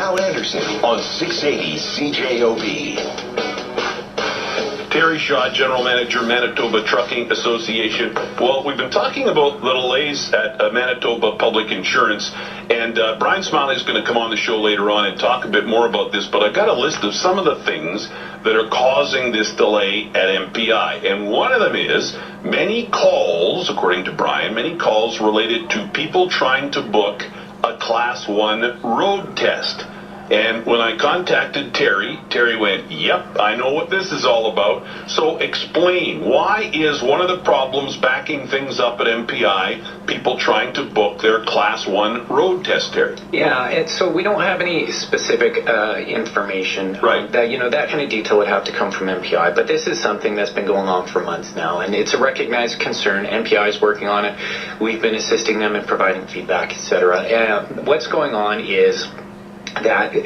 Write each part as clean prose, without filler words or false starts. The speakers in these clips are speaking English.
Hal Anderson on 680 CJOB. Terry Shaw, General Manager, Manitoba Trucking Association. Well, we've been talking about the delays at Manitoba Public Insurance, and Brian Smiley is going to come on the show later on and talk a bit more about this, but I got a list of some of the things that are causing this delay at MPI, and one of them is many calls, according to Brian, many calls related to people trying to book a Class 1 road test. And when I contacted Terry went, yep, I know what this is all about. So explain, why is one of the problems backing things up at MPI people trying to book their Class 1 road test, Terry? Yeah, so we don't have any specific information. Right. That kind of detail would have to come from MPI, but this is something that's been going on for months now, and it's a recognized concern. MPI is working on it. We've been assisting them in providing feedback, etc. What's going on is that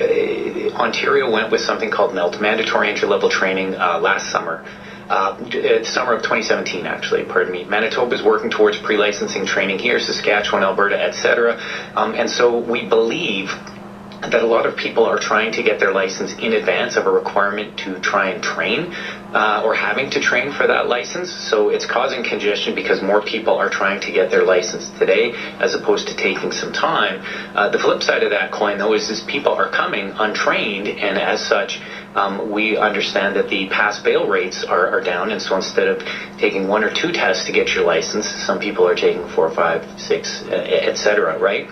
Ontario went with something called MELT, Mandatory Entry-Level Training, last summer. Summer of 2017, actually, pardon me. Manitoba is working towards pre-licensing training here, Saskatchewan, Alberta, etc. And so we believe that a lot of people are trying to get their license in advance of a requirement to try and train, or having to train for that license. So it's causing congestion because more people are trying to get their license today as opposed to taking some time. The flip side of that coin, though, is people are coming untrained, and as such, we understand that the pass-fail rates are down, and so instead of taking 1 or 2 tests to get your license, some people are taking 4, 5, 6, etc., right?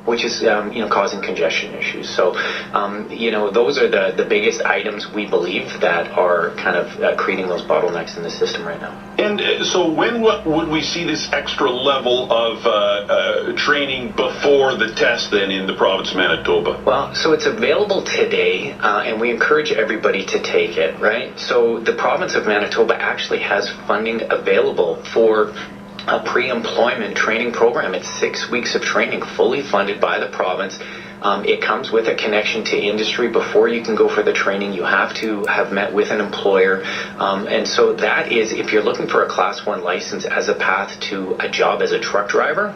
Which is, causing congestion issues. So, those are the biggest items we believe that are kind of creating those bottlenecks in the system right now. And so when would we see this extra level of training before the test then in the province of Manitoba? Well, so it's available today, and we encourage everybody to take it, right? So the province of Manitoba actually has funding available for a pre-employment training program. It's 6 weeks of training, fully funded by the province. It comes with a connection to industry. Before you can go for the training, you have to have met with an employer. And so that is, if you're looking for a Class 1 license as a path to a job as a truck driver,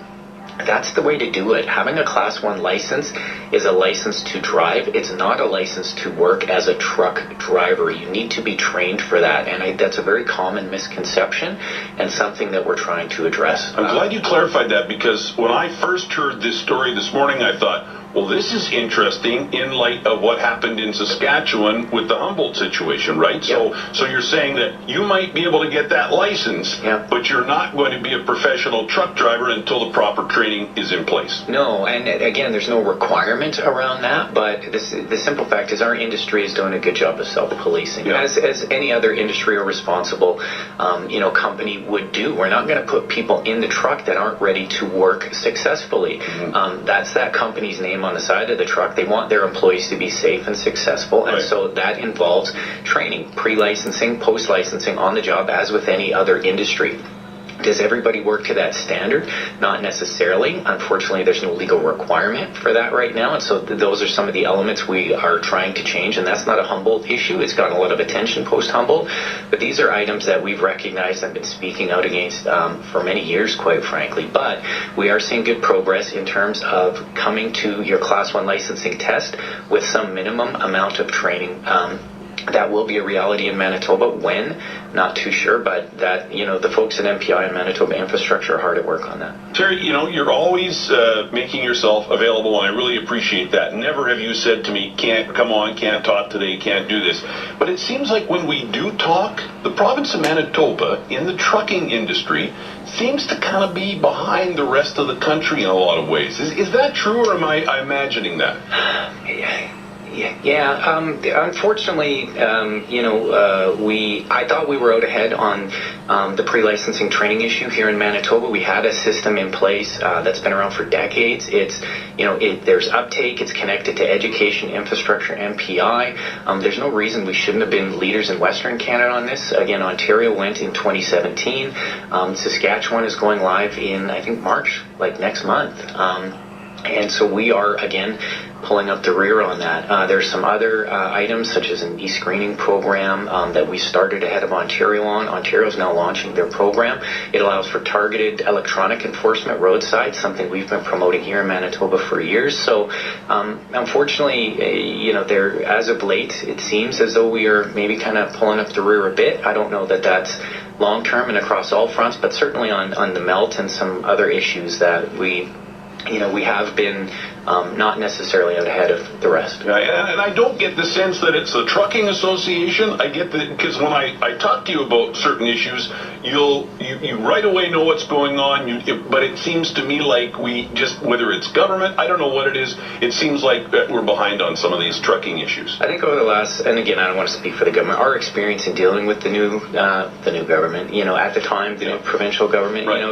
that's the way to do it. Having a Class 1 license is a license to drive. It's not a license to work as a truck driver. You need to be trained for that, and that's a very common misconception and something that we're trying to address. I'm glad you clarified that, because when I first heard this story this morning, I thought, well, this is interesting in light of what happened in Saskatchewan with the Humboldt situation, right? Yep. So you're saying that you might be able to get that license, yep, but you're not going to be a professional truck driver until the proper training is in place. No, and again, there's no requirement around that, but the simple fact is our industry is doing a good job of self-policing, yeah, as any other industry or responsible company would do. We're not going to put people in the truck that aren't ready to work successfully. Mm-hmm. That's that company's name on the side of the truck. They want their employees to be safe and successful, and so that involves training, pre-licensing, post-licensing on the job, as with any other industry. Does everybody work to that standard? Not necessarily. Unfortunately, there's no legal requirement for that right now, and so those are some of the elements we are trying to change, and that's not a Humboldt issue. It's gotten a lot of attention post-Humboldt, but these are items that we've recognized and been speaking out against for many years, quite frankly. But we are seeing good progress in terms of coming to your Class 1 licensing test with some minimum amount of training. That will be a reality in Manitoba. When? Not too sure, but that, the folks at MPI and Manitoba Infrastructure are hard at work on that. Terry, you're always making yourself available, and I really appreciate that. Never have you said to me, can't talk today, can't do this. But it seems like when we do talk, the province of Manitoba in the trucking industry seems to kind of be behind the rest of the country in a lot of ways. Is that true, or am I imagining that? Yeah. Unfortunately, I thought we were out ahead on the pre-licensing training issue here in Manitoba. We had a system in place that's been around for decades. There's uptake. It's connected to education, infrastructure, MPI. There's no reason we shouldn't have been leaders in Western Canada on this. Again, Ontario went in 2017. Saskatchewan is going live in, I think, March, like next month. And so we are, again, pulling up the rear on that. There's some other items, such as an e-screening program that we started ahead of Ontario on. Ontario's now launching their program. It allows for targeted electronic enforcement roadside, something we've been promoting here in Manitoba for years. So, unfortunately, there, as of late, it seems as though we are maybe kind of pulling up the rear a bit. I don't know that that's long-term and across all fronts, but certainly on the melt and some other issues that we have been not necessarily out ahead of the rest. Yeah, and I don't get the sense that it's the trucking association. I get that because when I talk to you about certain issues, you right away know what's going on. But it seems to me like we just, whether it's government, I don't know what it is. It seems like we're behind on some of these trucking issues. I think over the last, and again, I don't want to speak for the government, our experience in dealing with the new government, at the time, the new provincial government, right.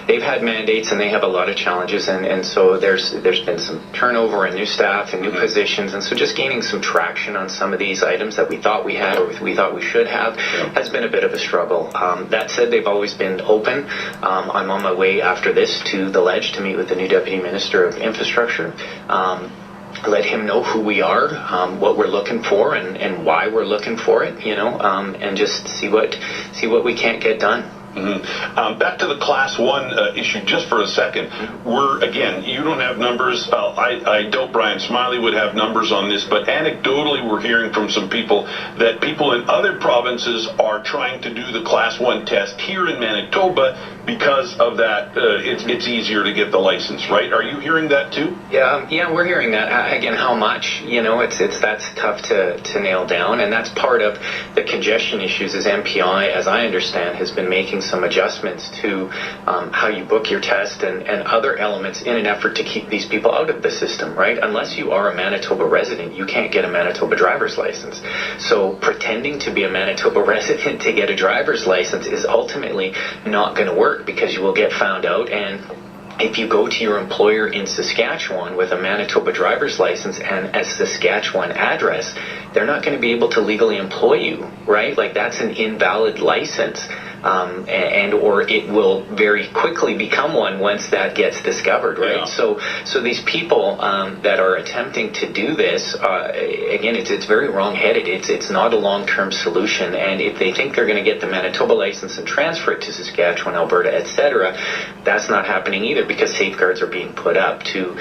They've had mandates and they have a lot of challenges, and so there's been some turnover and new staff and new positions, and so just gaining some traction on some of these items that we thought we had or we thought we should have has been a bit of a struggle. That said, they've always been open. I'm on my way after this to the Ledge to meet with the new Deputy Minister of Infrastructure. Let him know who we are, what we're looking for, and why we're looking for it, and just see what we can't get done. Mm-hmm. Back to the Class 1 issue just for a second. You don't have numbers. I doubt Brian Smiley would have numbers on this, but anecdotally we're hearing from some people that people in other provinces are trying to do the Class 1 test here in Manitoba because of that. It's easier to get the license, right? Are you hearing that too? Yeah, we're hearing that. Again, how much? That's tough to nail down, and that's part of the congestion issues. As MPI, as I understand, has been making some adjustments to how you book your test and other elements in an effort to keep these people out of the system, right? Unless you are a Manitoba resident, you can't get a Manitoba driver's license. So pretending to be a Manitoba resident to get a driver's license is ultimately not going to work, because you will get found out. And if you go to your employer in Saskatchewan with a Manitoba driver's license and a Saskatchewan address, they're not going to be able to legally employ you, right? Like, that's an invalid license. Or it will very quickly become one once that gets discovered, right? Yeah. So these people that are attempting to do this, again, it's very wrong-headed. It's not a long-term solution, and if they think they're going to get the Manitoba license and transfer it to Saskatchewan, Alberta, etc., that's not happening either, because safeguards are being put up to.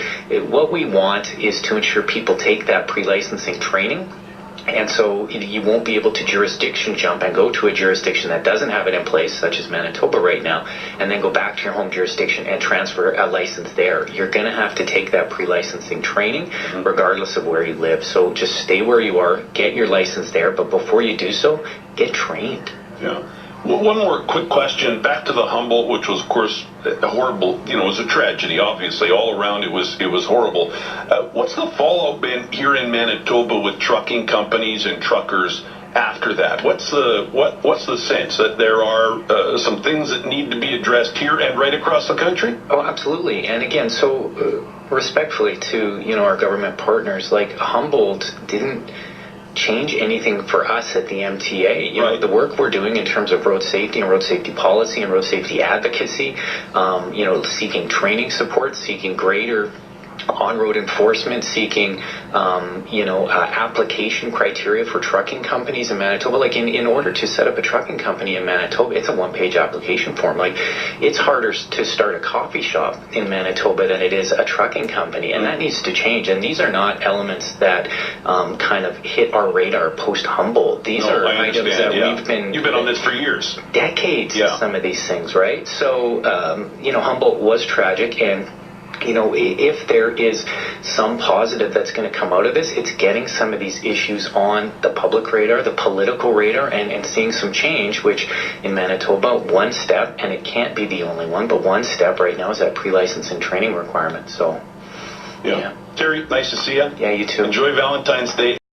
What we want is to ensure people take that pre-licensing training. And so you won't be able to jurisdiction jump and go to a jurisdiction that doesn't have it in place, such as Manitoba right now, and then go back to your home jurisdiction and transfer a license there. You're going to have to take that pre-licensing training regardless of where you live. So just stay where you are, get your license there, but before you do so, get trained. Yeah. Well, one more quick question. Back to the Humboldt, which was, of course, horrible. It was a tragedy. Obviously, all around it was horrible. What's the fallout been here in Manitoba with trucking companies and truckers after that? What's the sense that there are some things that need to be addressed here and right across the country? Oh, absolutely. And again, so respectfully to our government partners, like, Humboldt didn't change anything for us at the MTA. Right. The work we're doing in terms of road safety and road safety policy and road safety advocacy, seeking training support, seeking greater on-road enforcement, seeking, application criteria for trucking companies in Manitoba. Like, in order to set up a trucking company in Manitoba, it's a one-page application form. Like, it's harder to start a coffee shop in Manitoba than it is a trucking company, and that needs to change. And these are not elements that kind of hit our radar post-Humboldt. These are items that we've been... You've been on this for years. Decades, some of these things, right? So, Humboldt was tragic, and if there is some positive that's going to come out of this, it's getting some of these issues on the public radar, the political radar, and seeing some change, which in Manitoba, one step, and it can't be the only one, but one step right now is that pre-licensing training requirement. So, yeah. Terry, nice to see you. Yeah, you too. Enjoy Valentine's Day.